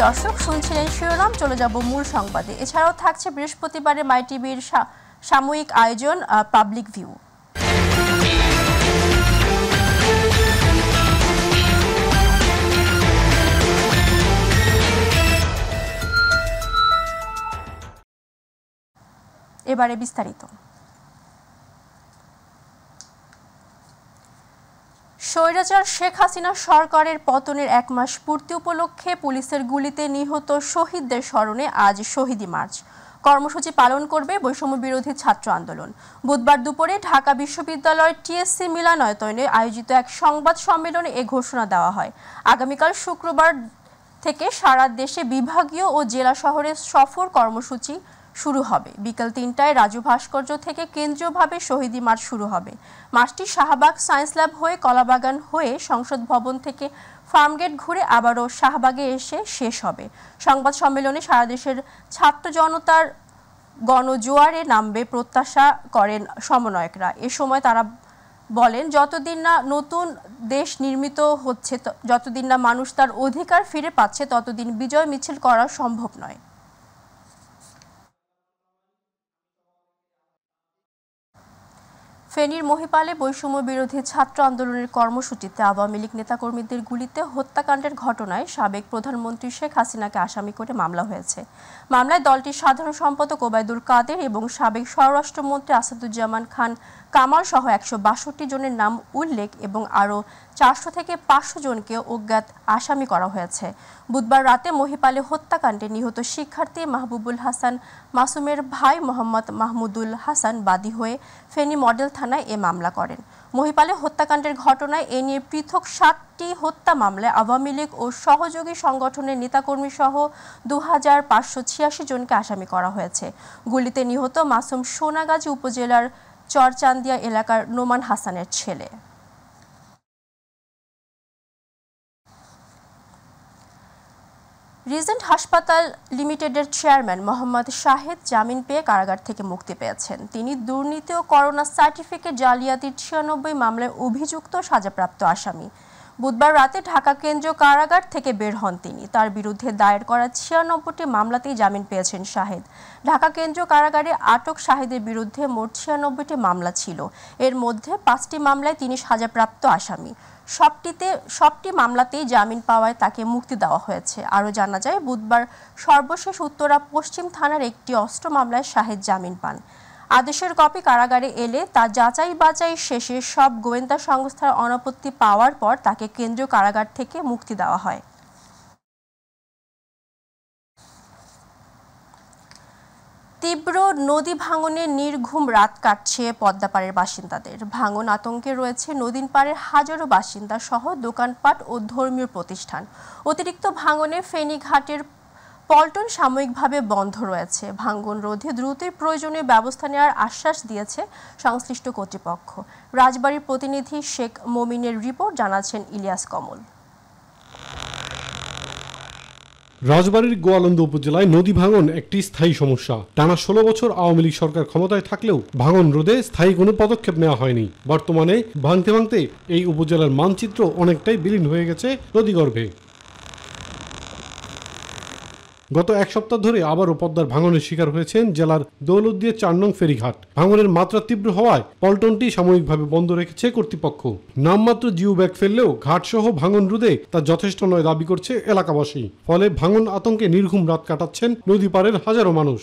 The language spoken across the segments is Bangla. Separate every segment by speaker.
Speaker 1: দর্শক শুনছিলেন শিরোনাম, চলে যাব মূল সংবাদে। এছাড়াও থাকছে বৃহস্পতিবারে মাই টিভির সাময়িক আয়োজন পাবলিক ভিউ। এবারে বিস্তারিত। স্বৈরাচার শেখ হাসিনা সরকারের পতনের 1 মাস পূর্তি উপলক্ষে পুলিশের গুলিতে নিহত শহীদদের স্মরণে আজ শহীদি মার্চ কর্মসূচি পালন করবে বৈষম্য বিরোধী ছাত্র আন্দোলন। বুধবার দুপুরে ঢাকা বিশ্ববিদ্যালয়ের টিএসসি মিলনায়তনে আয়োজিত এক সংবাদ সম্মেলনে এ ঘোষণা দেওয়া হয়। আগামীকাল শুক্রবার থেকে সারা দেশে বিভাগীয় ও জেলা শহরে সফর কর্মসূচি শুরু হবে। বিকেল 3টায় রাজু ভাস্কর্য থেকে কেন্দ্রীয়ভাবে শহীদি মার্চ শুরু হবে। মার্চটি শাহবাগ সায়েন্স ল্যাব হয়ে কলাবাগান হয়ে সংসদ ভবন থেকে ফার্মগেট ঘুরে আবারও শাহবাগে এসে শেষ হবে। সংবাদ সম্মেলনে সারা দেশের ছাত্র জনতার গণজোয়ারে নামবে প্রত্যাশা করেন সমন্বয়করা। এ সময় তারা বলেন, যতদিন না নতুন দেশ নির্মিত হচ্ছে, যতদিন না মানুষ তার অধিকার ফিরে পাচ্ছে, ততদিন বিজয় মিছিল করা সম্ভব নয়। ফেনীর মহিপালে বৈষম্য বিরোধী ছাত্র আন্দোলনের কর্মসূচিতে আওয়ামী লীগ নেতাকর্মীদের গুলিতে হত্যাকাণ্ডের ঘটনায় সাবেক প্রধানমন্ত্রী শেখ হাসিনাকে আসামি করে মামলা হয়েছে। মামলায় দলটির সাধারণ সম্পাদক ওবায়দুল কাদের এবং সাবেক স্বরাষ্ট্রমন্ত্রী আসাদুজ্জামান খান কামাল সহ 162 জনের নাম উল্লেখ এবং আরও 400 থেকে 500 জনকে অজ্ঞাত আসামি করা হয়েছে। বুধবার রাতে মহিপালে হত্যাকাণ্ডে নিহত শিক্ষার্থী মাহবুবুল হাসান মাসুমের ভাই মোহাম্মদ মাহমুদুল হাসান বাদী হয়ে ফেনী মডেল থানায় এ মামলা করেন। মহিপালে হত্যাকাণ্ডের ঘটনায় এ নিয়ে পৃথক 7টি হত্যা মামলায় আওয়ামী লীগ ও সহযোগী সংগঠনের নেতাকর্মী সহ 2586 জনকে আসামি করা হয়েছে। গুলিতে নিহত মাসুম সোনাগাজী উপজেলার চরচান্দিয়া এলাকার নোমান হাসানের ছেলে। রিজেন্ট হাসপাতাল লিমিটেডের চেয়ারম্যান মোহাম্মদ শাহেদ জামিন পেয়ে কারাগার থেকে মুক্তি পেয়েছেন। তিনি দুর্নীতি ও করোনা সার্টিফিকেট জালিয়াতির 96 মামলায় অভিযুক্ত সাজাপ্রাপ্ত আসামি। বুধবার রাতে ঢাকা কেন্দ্রীয় কারাগার থেকে বের হন তিনি। তার বিরুদ্ধে দায়ের করা 96টি মামলাতেই জামিন পেয়েছেন শাহেদ। ঢাকা কেন্দ্রীয় কারাগারে আটক শাহেদের বিরুদ্ধে মোট 96টি মামলা ছিল। এর মধ্যে 5টি মামলায় তিনি সাজাপ্রাপ্ত আসামি। সবটি মামলাতেই জামিন পাওয়ায় তাকে মুক্তি দেওয়া হয়েছে। আরও জানা যায়, বুধবার সর্বশেষ উত্তরা পশ্চিম থানার একটি অস্ত্র মামলায় শাহেদ জামিন পান। আদেশের কপি কারাগারে এলে তা যাচাই বাছাই শেষে সব গোয়েন্দা সংস্থার অনাপত্তি পাওয়ার পর তাকে কেন্দ্রীয় কারাগার থেকে মুক্তি দেওয়া হয়। তীব্র নদী ভাঙনে নির্ঘুম রাত কাটছে পদ্মাপাড়ের বাসিন্দাদের। ভাঙন আতঙ্কে রয়েছে নদীর পাড়ের হাজারো বাসিন্দা সহ দোকানপাট ও ধর্মীয় প্রতিষ্ঠান। অতিরিক্ত ভাঙনে ফেনীঘাটের পল্টন সাময়িকভাবে বন্ধ রয়েছে। ভাঙন রোধে দ্রুতই প্রয়োজনীয় ব্যবস্থা নেওয়ার আশ্বাস দিয়েছে সংশ্লিষ্ট কর্তৃপক্ষ। রাজবাড়ীর প্রতিনিধি শেখ মমিনের রিপোর্ট, জানাচ্ছেন ইলিয়াস কমল।
Speaker 2: রাজবাড়ীর গোয়ালন্দ উপজেলায় নদী ভাঙন একটি স্থায়ী সমস্যা। টানা 16 বছর আওয়ামী লীগ সরকার ক্ষমতায় থাকলেও ভাঙন রোধে স্থায়ী কোনো পদক্ষেপ নেওয়া হয়নি। বর্তমানে ভাঙতে ভাঙতে এই উপজেলার মানচিত্র অনেকটাই বিলীন হয়ে গেছে নদীগর্ভে। গত এক সপ্তাহ ধরে আবারও পদ্মার ভাঙনের শিকার হয়েছেন জেলার দৌলতদিয়া 4 নং ফেরিঘাট। ভাঙনের মাত্রা তীব্র হওয়ায় পল্টনটি সাময়িকভাবে বন্ধ রেখেছে কর্তৃপক্ষ। নামমাত্র জিও ব্যাগ ফেললেও ঘাটসহ ভাঙন রোধে তা যথেষ্ট নয় দাবি করছে এলাকাবাসী। ফলে ভাঙন আতঙ্কে নির্ঘুম রাত কাটাচ্ছেন নদী পাড়ের হাজারো মানুষ।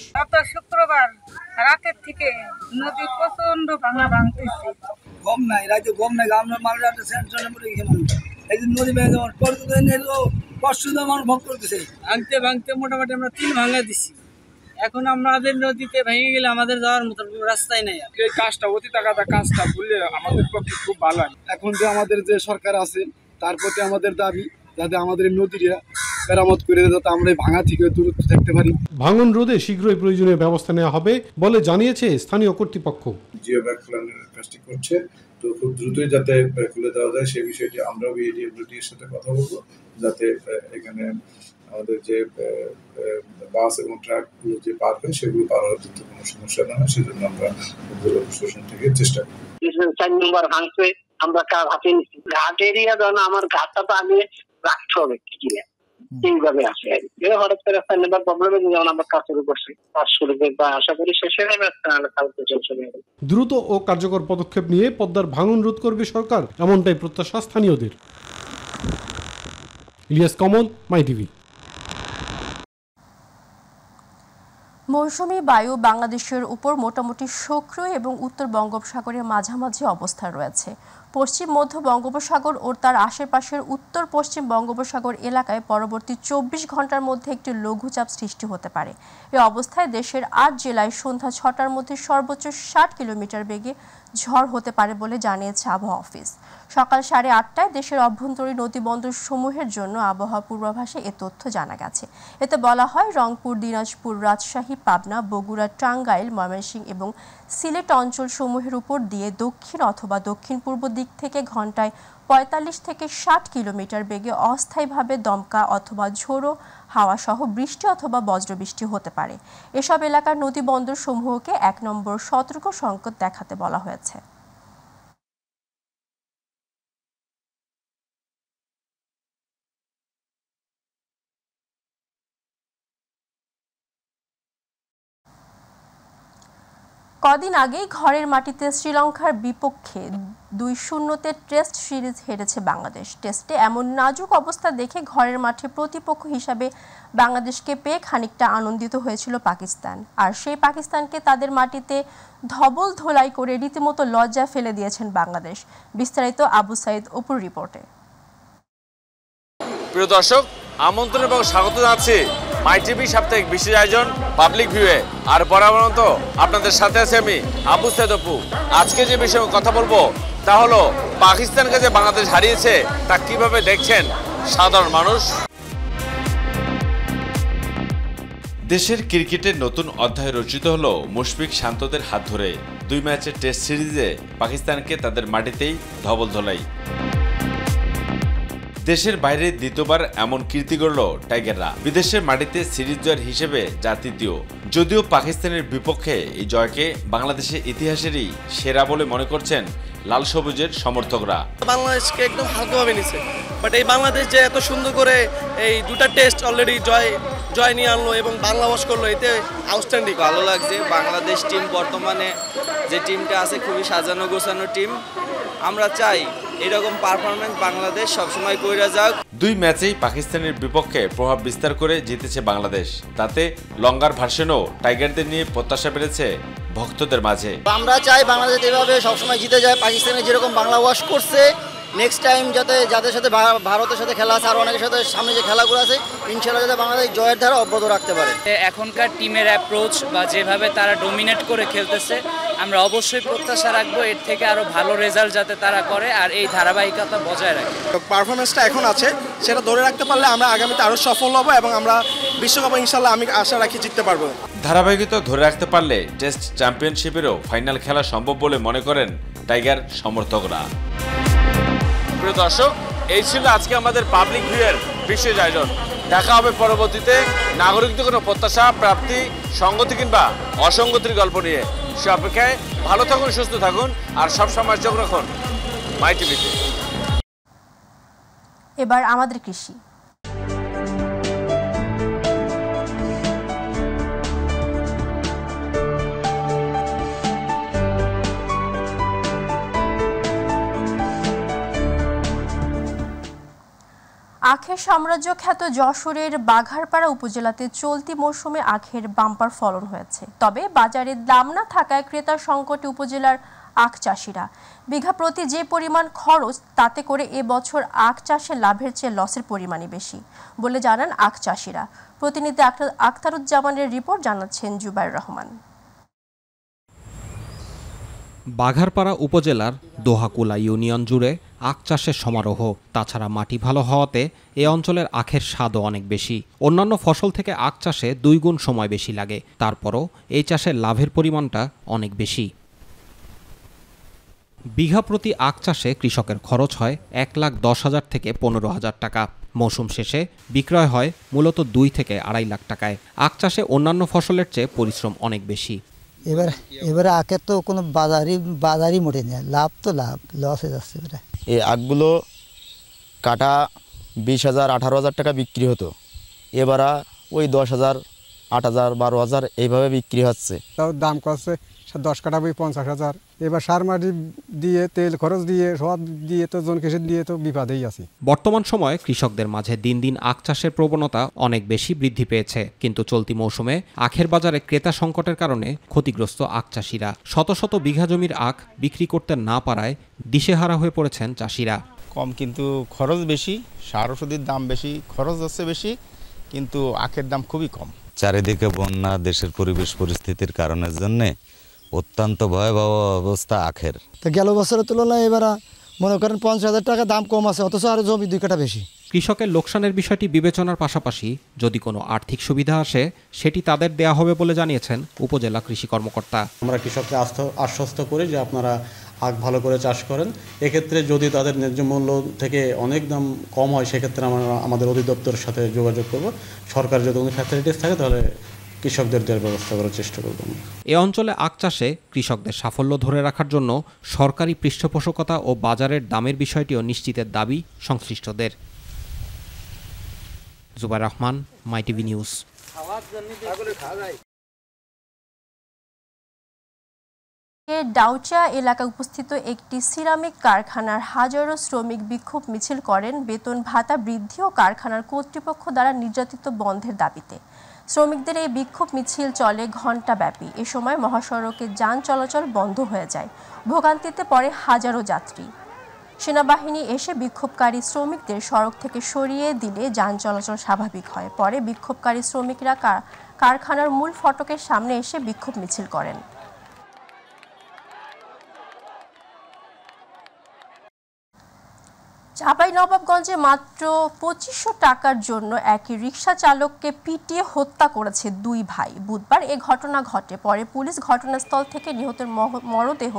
Speaker 3: শুক্রবার রাতের থেকে নদী প্রচন্ড ভাঙা ভাঙতেছে। গম নাই, রাতে গম নাই, আমরা মারা যাচ্ছে এই নদী ভাঙতে ভাঙতে মোটামুটি আমরা 3 ভাঙা দিছি। এখন আমাদের নদীতে ভেঙে গেলে আমাদের যাওয়ার মতো রাস্তাই নাই। এই কাজটা অতি টাকাটা কাজটা করলে আমাদের পক্ষে খুব ভালো। এখন যে আমাদের যে সরকার আছে তার প্রতি আমাদের দাবি, যাতে আমাদের নদীরা মেরামত করে যাতে আমরা ভাঙা থেকে দূরত্ব থাকতে পারি।
Speaker 2: ভাঙন রোধে শীঘ্রই প্রয়োজনীয় ব্যবস্থা নেওয়া হবে বলে জানিয়েছে স্থানীয় কর্তৃপক্ষ।
Speaker 4: জিও ব্যাগ ফেলানোর কাজটি করছে, তো খুব দ্রুতই যাতে খুলে দেওয়া যায় সেই বিষয়টি আমরাও বিএডিএর সাথে কথা বলবো, যাতে এখানে আমাদের যে বাস এবং ট্রাকগুলো যে পার হয় সেগুলো পার হওয়ার যাতে কোনো সমস্যা না হয় সেজন্য আমরা জেলা প্রশাসন থেকে চেষ্টা করি।
Speaker 5: 4 নম্বর ভাঙছে, আমরা কার হাতে নিচ্ছি ঘাট এরিয়া যেন আমার ঘাটটা তো আগে রাখতে হবে। এইভাবে আসে আর কি। হঠাৎ করে একটা নেবার প্রবলেমে যেমন আমরা কাজ শুরু করছি, কাজ শুরু করে বা আশা করি শেষে হবে একটা কালকে চলছে।
Speaker 2: দ্রুত ও কার্যকর পদক্ষেপ নিয়ে পদ্মার ভাঙন রোধ করবে সরকার, এমনটাই প্রত্যাশা স্থানীয়দের। ইলিয়াস কমল, মাই টিভি।
Speaker 1: মৌসুমী বায়ু বাংলাদেশের উপর মোটামুটি সক্রিয় এবং উত্তর বঙ্গোপসাগরের মাঝামাঝি অবস্থায় রয়েছে। পশ্চিম মধ্য বঙ্গোপসাগর ও তার আশেপাশের উত্তর পশ্চিম বঙ্গোপসাগর এলাকায় পরবর্তী 24 ঘন্টার মধ্যে একটি লঘুচাপ সৃষ্টি হতে পারে। এই অবস্থায় দেশের 8 জেলায় সন্ধ্যা 6টার মধ্যে সর্বোচ্চ 60 কিলোমিটার বেগে ঝড় হতে পারে বলে জানিয়েছে আবহাওয়া অফিস। সকাল 8:30টায় দেশের অভ্যন্তরীণ নদীবন্দর সমূহের জন্য আবহাওয়া পূর্বাভাসে এ তথ্য জানা গেছে। এতে বলা হয়, রংপুর, দিনাজপুর, রাজশাহী, পাবনা, বগুড়া, টাঙ্গাইল, ময়মনসিংহ এবং সিলেট অঞ্চল সমূহের উপর দিয়ে দক্ষিণ অথবা দক্ষিণ পূর্ব দিক থেকে ঘন্টায় 45 থেকে 60 কিলোমিটার বেগে অস্থায়ীভাবে দমকা অথবা ঝোড়ো হাওয়া সহ বৃষ্টি অথবা বজ্রবৃষ্টি হতে পারে। এসব এলাকার নদীবন্দর সমূহকে 1 নম্বর সতর্ক সংকেত দেখাতে বলা হয়েছে। কদিন আগেই ঘরের মাটিতে শ্রীলঙ্কার বিপক্ষে 2-0 টেস্ট সিরিজ হেরেছে বাংলাদেশ। টেস্টে এমন নাজুক অবস্থা দেখে ঘরের মাঠে প্রতিপক্ষ হিসাবে বাংলাদেশকে পেয়ে খানিকটা আনন্দিত হয়েছিল পাকিস্তান। আর সেই পাকিস্তানকে তাদের মাটিতে ধবল ধোলাই করে রীতিমতো লজ্জা ফেলে দিয়েছেন বাংলাদেশ। বিস্তারিত আবু সাইদ অপুর রিপোর্টে।
Speaker 6: প্রিয় দর্শক, আমন্ত্রণ এবং স্বাগত জানাচ্ছি মাই টিভি সাপ্তাহিক বিশেষ আয়োজন পাবলিক ভিউয়ে। আর বরাবর মতো আপনাদের সাথে আছি আমি আবু সাইদ অপু। আজকে যে বিষয়ে কথা বলবো তা হলো পাকিস্তানকে যে বাংলাদেশ হারিয়েছে তা কিভাবে দেখছেন সাধারণ মানুষ। দেশের ক্রিকেটের নতুন অধ্যায় রচিত হলো মুশফিক শান্তদের হাত ধরে। 2 ম্যাচের টেস্ট সিরিজে পাকিস্তানকে তাদের মাটিতেই ধবল ধোলাই। দেশের বাইরে দ্বিতীয়বার এমন কীর্তি গড়ল টাইগাররা। বিদেশের মাটিতে সিরিজ জয়ের হিসেবে যা তৃতীয়। যদিও পাকিস্তানের বিপক্ষে এই জয়কে বাংলাদেশের ইতিহাসেরই সেরা বলে মনে করছেন লাল সবুজের সমর্থকরা।
Speaker 7: বাংলাদেশকে একদম হালকাভাবে নিছে, বাট এই বাংলাদেশ যে এত সুন্দর করে এই 2টা টেস্ট অলরেডি জয় নিয়ে আনলো এবং বাংলা ওয়াশ করলো, এতে আউটস্ট্যান্ডিং।
Speaker 8: ভালো লাগছে। বাংলাদেশ টিম বর্তমানে যে টিমটা আছে খুবই সাজানো গোছানো টিম। আমরা চাই এরকম পারফরমেন্স বাংলাদেশ সবসময় কইরা যাক।
Speaker 6: 2 ম্যাচেই পাকিস্তানের বিপক্ষে প্রভাব বিস্তার করে জিতেছে বাংলাদেশ। তাতে লঙ্গার ভার্সনও টাইগারদের নিয়ে প্রত্যাশা বেড়েছে ভক্তদের মাঝে।
Speaker 9: আমরা চাই বাংলাদেশ এভাবে সবসময় জিতে যায়। পাকিস্তানে যেরকম বাংলা ওয়াশ করছে, নেক্সট টাইম যাতে যাদের সাথে ভারতের সাথে খেলা আছে আর অনেকের সাথে সামনে যে খেলাগুলো আছে, ইনশাআল্লাহ যাতে বাংলাদেশ জয়ের ধারা অব্যাহত রাখতে পারে।
Speaker 10: এখনকার টিমের অ্যাপ্রোচ বা যেভাবে তারা ডমিনেট করে খেলতেছে, আমরা অবশ্যই প্রত্যাশা রাখবো এর থেকে আরো ভালো রেজাল্ট যাতে তারা করে আর এই ধারাবাহিকতা বজায় রাখে।
Speaker 7: পারফরমেন্সটা এখন আছে, সেটা ধরে রাখতে পারলে আমরা আগামীতে আরো সফল হব এবং আমরা বিশ্বকাপে ইনশাআল্লাহ আমি আশা রাখি জিততে পারবো।
Speaker 6: ধারাবাহিকতা ধরে রাখতে পারলে টেস্ট চ্যাম্পিয়নশিপেরও ফাইনাল খেলা সম্ভব বলে মনে করেন টাইগার সমর্থকরা। প্রিয় দর্শক, এই ছিল আজকে আমাদের পাবলিক ভিউয়ের বিশেষ আয়োজন। দেখা হবে পরবর্তীতে নাগরিকদের কোনো প্রত্যাশা, প্রাপ্তি, সংগতি কিংবা অসঙ্গতির গল্প নিয়ে। সে অপেক্ষায় ভালো থাকুন, সুস্থ থাকুন আর সব সময় চোখ রাখুন মাই টিভিতে।
Speaker 1: এবার আমাদের কৃষি। আখের সাম্রাজ্য খ্যাত যশোরের বাঘারপাড়া উপজেলাতে চলতি মৌসুমে আখের বাম্পার ফলন হয়েছে। তবে বাজারে দাম না থাকায় ক্রেতা সংকটে উপজেলার আখ চাষিরা। বিঘা প্রতি যে পরিমাণ খরচ, তাতে করে এবছর আখ চাষে লাভের চেয়ে লসের পরিমাণই বেশি বলে জানান আখ চাষিরা। প্রতিনিধি আখতারুজ্জামানের রিপোর্ট জানাচ্ছেন জুবাইর রহমান।
Speaker 11: বাঘারপাড়া উপজেলার দোহাকুলা ইউনিয়ন জুড়ে আখ চাষের সমারোহ। তাছাড়া মাটি ভালো হওয়াতে এ অঞ্চলের আখের স্বাদও অনেক বেশি। অন্যান্য ফসল থেকে আখ চাষে 2 গুণ সময় বেশি লাগে, তারপরও এই চাষের লাভের পরিমাণটা অনেক বেশি। বিঘা প্রতি আখ চাষে কৃষকের খরচ হয় 1,10,000 থেকে 15,000 টাকা। মৌসুম শেষে বিক্রয় হয় মূলত 2 থেকে 2.5 লাখ টাকায়। আখ চাষে অন্যান্য ফসলের চেয়ে পরিশ্রম অনেক বেশি।
Speaker 12: এবারে আখের তো কোনো বাজারই মোটে নেই, লাভ তো লাভ, লস হয়ে যাচ্ছে।
Speaker 13: এই আখগুলো কাটা 20,000 18,000 টাকা বিক্রি হতো, এবারা ওই 10,000, 8,000, 12,000 এইভাবে বিক্রি হচ্ছে।
Speaker 14: তাও দাম করছে 10 কাঠা বই 50,000। এবার সার মাটি দিয়ে তেল খরচ দিয়ে সব দিয়ে তো জন কৃষি দিয়ে তো বিপদেই আছি।
Speaker 11: বর্তমান সময়ে কৃষকদের মাঝে দিন দিন আখ চাষের প্রবণতা অনেক বেশি বৃদ্ধি পেয়েছে, কিন্তু চলতি মৌসুমে আখের বাজারে ক্রেতা সংকটের কারণে ক্ষতিগ্রস্ত আখ চাষিরা। শত শত বিঘা জমির আখ বিক্রি করতে না পারায় দিশেহারা হয়ে পড়েছেন চাষিরা।
Speaker 15: কম কিন্তু খরচ বেশি, সার ওষুধের দাম বেশি, খরচ হচ্ছে বেশি, কিন্তু আখের দাম খুবই কম।
Speaker 16: চারিদিকে বন্যা, দেশের পরিবেশ পরিস্থিতির কারণের জন্যে অত্যন্ত ভয়াবহ অবস্থা আখের।
Speaker 17: তো গেল বছরের তুলনায় এবার মনে করেন 50,000 টাকা দাম কম আছে, অথচ আরো জমি 2 কাঠা বেশি।
Speaker 11: কৃষকের লোকসানের বিষয়টি বিবেচনার পাশাপাশি যদি কোনো আর্থিক সুবিধা আসে সেটি তাদের দেয়া হবে বলে জানিয়েছেন উপজেলা কৃষি কর্মকর্তা।
Speaker 18: আমরা কৃষককে আশ্বস্ত করি যে আপনারা আখ ভালো করে চাষ করেন। এক্ষেত্রে যদি তাদের ন্যায্য মূল্য থেকে অনেক দাম কম হয় সেক্ষেত্রে আমরা আমাদের অধিদপ্তরের সাথে যোগাযোগ করব। সরকার যদি কোনো ফ্যাসিলিটিস থাকে তাহলে কৃষকদের দেওয়ার ব্যবস্থা করার চেষ্টা করব।
Speaker 11: এ অঞ্চলে আখ চাষে কৃষকদের সাফল্য ধরে রাখার জন্য সরকারি পৃষ্ঠপোষকতা ও বাজারের দামের বিষয়টিও নিশ্চিতের দাবি সংশ্লিষ্টদের। Zubair Rahman, my TV news.
Speaker 1: ডাউচা এলাকায় উপস্থিত একটি সিরামিক কারখানার হাজারো শ্রমিক বিক্ষোভ মিছিল করেন বেতন ভাতা বৃদ্ধি ও কারখানার কর্তৃপক্ষ দ্বারা নির্যাতিত বন্ধের দাবিতে। শ্রমিকদের এই বিক্ষোভ মিছিল চলে ঘণ্টাব্যাপী। এ সময় মহাসড়কে যান চলাচল বন্ধ হয়ে যায়, ভোগান্তিতে পড়ে হাজারো যাত্রী। সেনাবাহিনী এসে বিক্ষোভকারী শ্রমিকদের সড়ক থেকে সরিয়ে দিলে যান চলাচল স্বাভাবিক হয়। পরে বিক্ষোভকারী শ্রমিকরা কারখানার মূল ফটকের সামনে এসে বিক্ষোভ মিছিল করেন। চাঁপাইনবাবগঞ্জে মাত্র 2500 টাকার জন্য একই রিকশা চালককে পিটিয়ে হত্যা করেছে 2 ভাই। বুধবার এ ঘটনা ঘটে। পরে পুলিশ ঘটনাস্থল থেকে নিহতের মরদেহ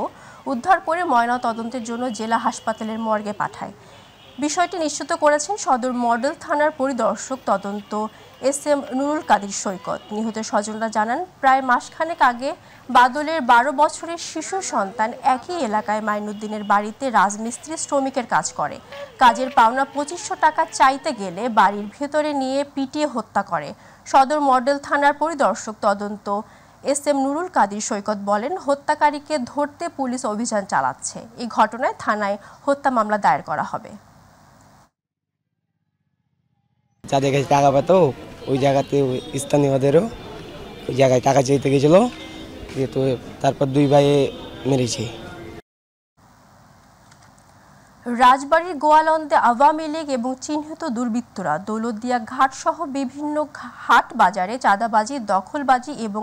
Speaker 1: উদ্ধার করে ময়নাতদন্তের জন্য জেলা হাসপাতালের মর্গে পাঠায়। বিষয়টি নিশ্চিত করেছেন সদর মডেল থানার পরিদর্শক তদন্ত SM নুরুল কাদির সৈকত। নিহতের স্বজনরা জানান, প্রায় মাসখানেক আগে বাদলের 12 বছরের শিশু সন্তান একই এলাকায় মাইনুদ্দিনের বাড়িতে রাজমিস্ত্রি শ্রমিকের কাজ করে। কাজের পাওনা 2500 টাকা চাইতে গেলে বাড়ির ভেতরে নিয়ে পিটিয়ে হত্যা করে। সদর মডেল থানার পরিদর্শক তদন্ত SM নুরুল কাদির সৈকত বলেন, হত্যাকারীকে ধরতে পুলিশ অভিযান চালাচ্ছে। এই ঘটনায় থানায় হত্যা মামলা দায়ের করা হবে।
Speaker 19: যাদের কাছে টাকা পেত ওই জায়গাতে স্থানীয়দেরও ওই জায়গায় টাকা চাইতে গেছিল, তো তারপর 2 ভাইয়ে মেরেছে।
Speaker 1: রাজবাড়ীর গোয়ালন্দে আওয়ামী লীগ এবং চিহ্নিত দুর্বৃত্তরা দৌলতদিয়া ঘাট সহ বিভিন্ন হাট বাজারে চাঁদাবাজি, দখলবাজি এবং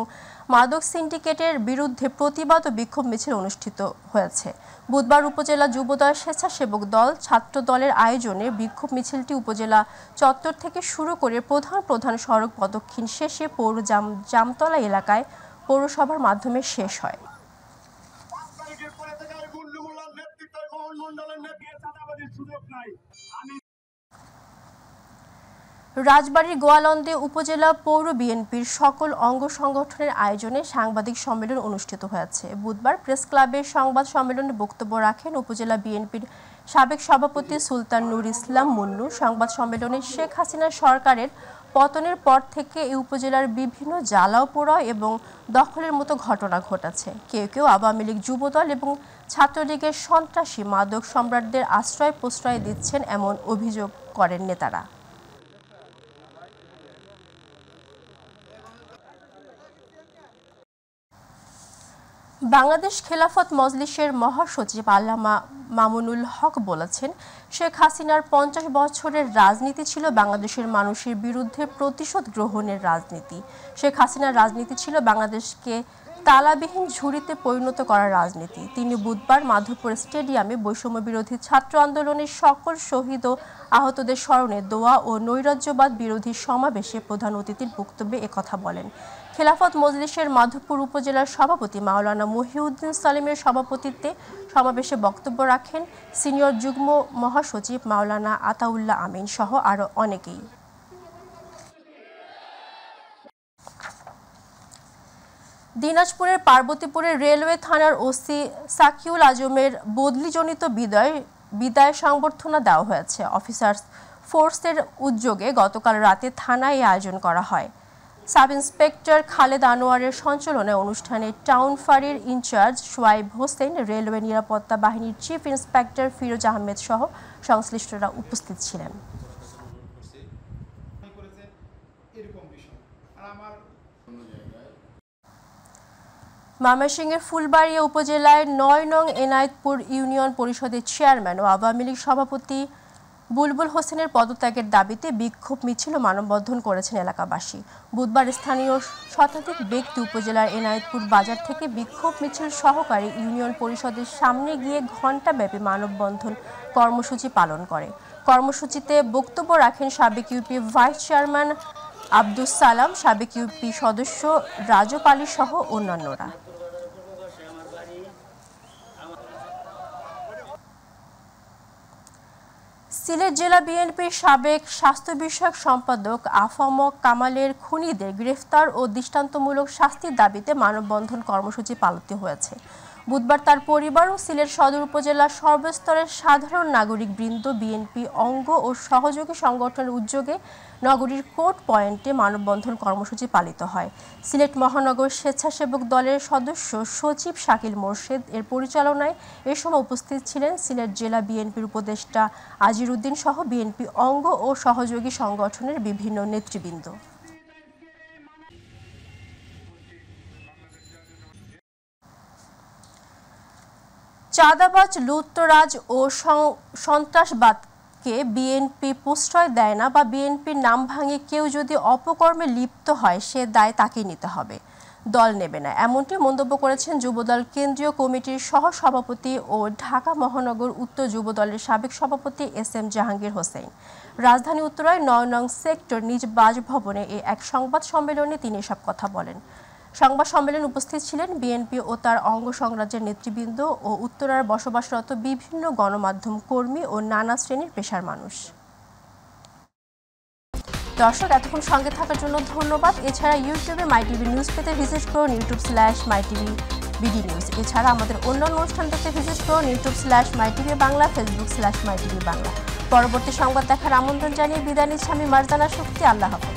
Speaker 1: মাদক সিন্ডিকেটের বিরুদ্ধে প্রতিবাদ ও বিক্ষোভ মিছিল অনুষ্ঠিত হয়েছে। বুধবার উপজেলা যুবদল, স্বেচ্ছাসেবক দল, ছাত্র দলের আয়োজনে বিক্ষোভ মিছিলটি উপজেলা চত্বর থেকে শুরু করে প্রধান সড়ক প্রদক্ষিণ শেষে পৌর জামতলা এলাকায় পৌরসভার মাধ্যমে শেষ হয়। রাজবাড়ীর গোয়ালন্দে উপজেলা পৌর বিএনপির সকল অঙ্গ সংগঠনের আয়োজনে সাংবাদিক সম্মেলন অনুষ্ঠিত হয়েছে। বুধবার প্রেস ক্লাবের সংবাদ সম্মেলনে বক্তব্য রাখেন উপজেলা বিএনপির সাবেক সভাপতি সুলতান নুর ইসলাম মুন্নু। সংবাদ সম্মেলনে শেখ হাসিনা সরকারের পতনের পর থেকে এই উপজেলার বিভিন্ন জ্বালাও পোড়াও এবং দখলের মতো ঘটনা ঘটেছে। কেউ কেউ আওয়ামী লীগ, যুবদল এবং ছাত্রলীগের সন্ত্রাসী মাদক সম্রাটদের আশ্রয় প্রশ্রয় দিচ্ছেন এমন অভিযোগ করেন নেতারা। বাংলাদেশ খেলাফত মজলিসের মহাসচিব আল্লামা মামুনুল হক বলেছেন, শেখ হাসিনার 50 বছরের রাজনীতি ছিল বাংলাদেশের মানুষের বিরুদ্ধে প্রতিশোধ গ্রহণের রাজনীতি। শেখ হাসিনার রাজনীতি ছিল বাংলাদেশকে তালাবিহীন ঝুড়িতে পরিণত করার রাজনীতি। তিনি বুধবার মাধবপুর স্টেডিয়ামে বৈষম্য বিরোধী ছাত্র আন্দোলনের সকল শহীদ ও আহতদের স্মরণে দোয়া ও নৈরাজ্যবাদ বিরোধী সমাবেশে প্রধান অতিথির বক্তব্যে একথা বলেন। খেলাফত মজলিসের মাধবপুর উপজেলার সভাপতি মাওলানা মহিউদ্দিন সালিমের সভাপতিত্বে সমাবেশে বক্তব্য রাখেন সিনিয়র যুগ্ম মহাসচিব মাওলানা আতাউল্লাহ আমিন সহ আরও অনেকেই। দিনাজপুরের পার্বতীপুরের রেলওয়ে থানার ওসি সাকিউল আজমের বদলিজনিত বিদায় সংবর্ধনা দেওয়া হয়েছে। অফিসার্স ফোর্সের উদ্যোগে গতকাল রাতে থানায় আয়োজন করা হয়। সাব ইন্সপেক্টর খালেদ আনোয়ারের সঞ্চালনায় অনুষ্ঠানে টাউন ফাঁড়ির ইনচার্জ সোয়াইব হোসেন, রেলওয়ে নিরাপত্তা বাহিনীর চিফ ইন্সপেক্টর ফিরোজ আহমেদ সহ সংশ্লিষ্টরা উপস্থিত ছিলেন। ময়মনসিংহের ফুলবাড়িয়া উপজেলায় ৯ নং এনায়েতপুর ইউনিয়ন পরিষদের চেয়ারম্যান ও আওয়ামী লীগ সভাপতি বুলবুল হোসেনের পদত্যাগের দাবিতে বিক্ষোভ মিছিল ও মানববন্ধন করেছেন এলাকাবাসী। বুধবার স্থানীয় শতাধিক ব্যক্তি উপজেলার এনায়েতপুর বাজার থেকে বিক্ষোভ মিছিল সহকারে ইউনিয়ন পরিষদের সামনে গিয়ে ঘণ্টাব্যাপী মানববন্ধন কর্মসূচি পালন করে। কর্মসূচিতে বক্তব্য রাখেন সাবেক UP vice chairman Abdus Salam, সাবেক ইউপি সদস্য রাজব আলী সহ অন্যান্যরা। সিলেট জেলা বিএনপির সাবেক স্বাস্থ্য বিষয়ক সম্পাদক আফম কামালের খুনিদের গ্রেফতার ও দৃষ্টান্তমূলক শাস্তির দাবিতে মানববন্ধন কর্মসূচি পালিত হয়েছে। বুধবার তার পরিবার ও সিলেট সদর উপজেলার সর্বস্তরের সাধারণ নাগরিক বৃন্দ বিএনপি অঙ্গ ও সহযোগী সংগঠনের উদ্যোগে নগরীর কোর্ট পয়েন্টে মানববন্ধন কর্মসূচি পালিত হয়। সিলেট মহানগর স্বেচ্ছাসেবক দলের সদস্য সচিব শাকিল মোর্শেদ এর পরিচালনায় এ সময় উপস্থিত ছিলেন সিলেট জেলা বিএনপির উপদেষ্টা আজির উদ্দিন সহ বিএনপি অঙ্গ ও সহযোগী সংগঠনের বিভিন্ন নেতৃবৃন্দ। চাঁদাবাজ, লুটতরাজ ও সন্ত্রাসবাদকে বিএনপি প্রশ্রয় দেয় না বা বিএনপির নাম ভাঙে কেউ যদি অপকর্মে লিপ্ত হয় সে দায় তাকেই নিতে হবে, দল নেবে না, এমনটি মন্তব্য করেছেন যুবদল কেন্দ্রীয় কমিটির সহ সভাপতি ও ঢাকা মহানগর উত্তর যুবদলের সাবেক সভাপতি এস.এম. জাহাঙ্গীর হোসেন। রাজধানী উত্তরায় ৯ নং সেক্টর নিজ বাসভবনে এক সংবাদ সম্মেলনে তিনি এসব কথা বলেন। সংবাদ সম্মেলনে উপস্থিত ছিলেন বিএনপি ও তার অঙ্গ সংগঠনের নেতৃবৃন্দ ও উত্তরার বসবাসরত বিভিন্ন গণমাধ্যম কর্মী ও নানা শ্রেণীর পেশার মানুষ। দর্শক, এতক্ষণ সঙ্গে থাকার জন্য ধন্যবাদ। এছাড়া ইউটিউবে মাই টিভি নিউজ পেতে ভিজিট করুন youtube/mytvbd নিউজ। এছাড়া আমাদের অন্যান্য অনুষ্ঠান দেখতে ভিজিট করুন youtube/mytv বাংলা, facebook/mytv বাংলা। পরবর্তী সংবাদ দেখার আমন্ত্রণ জানিয়ে বিদায় নিচ্ছি আমি মারজানা শক্তি। আল্লাহ হাফেজ।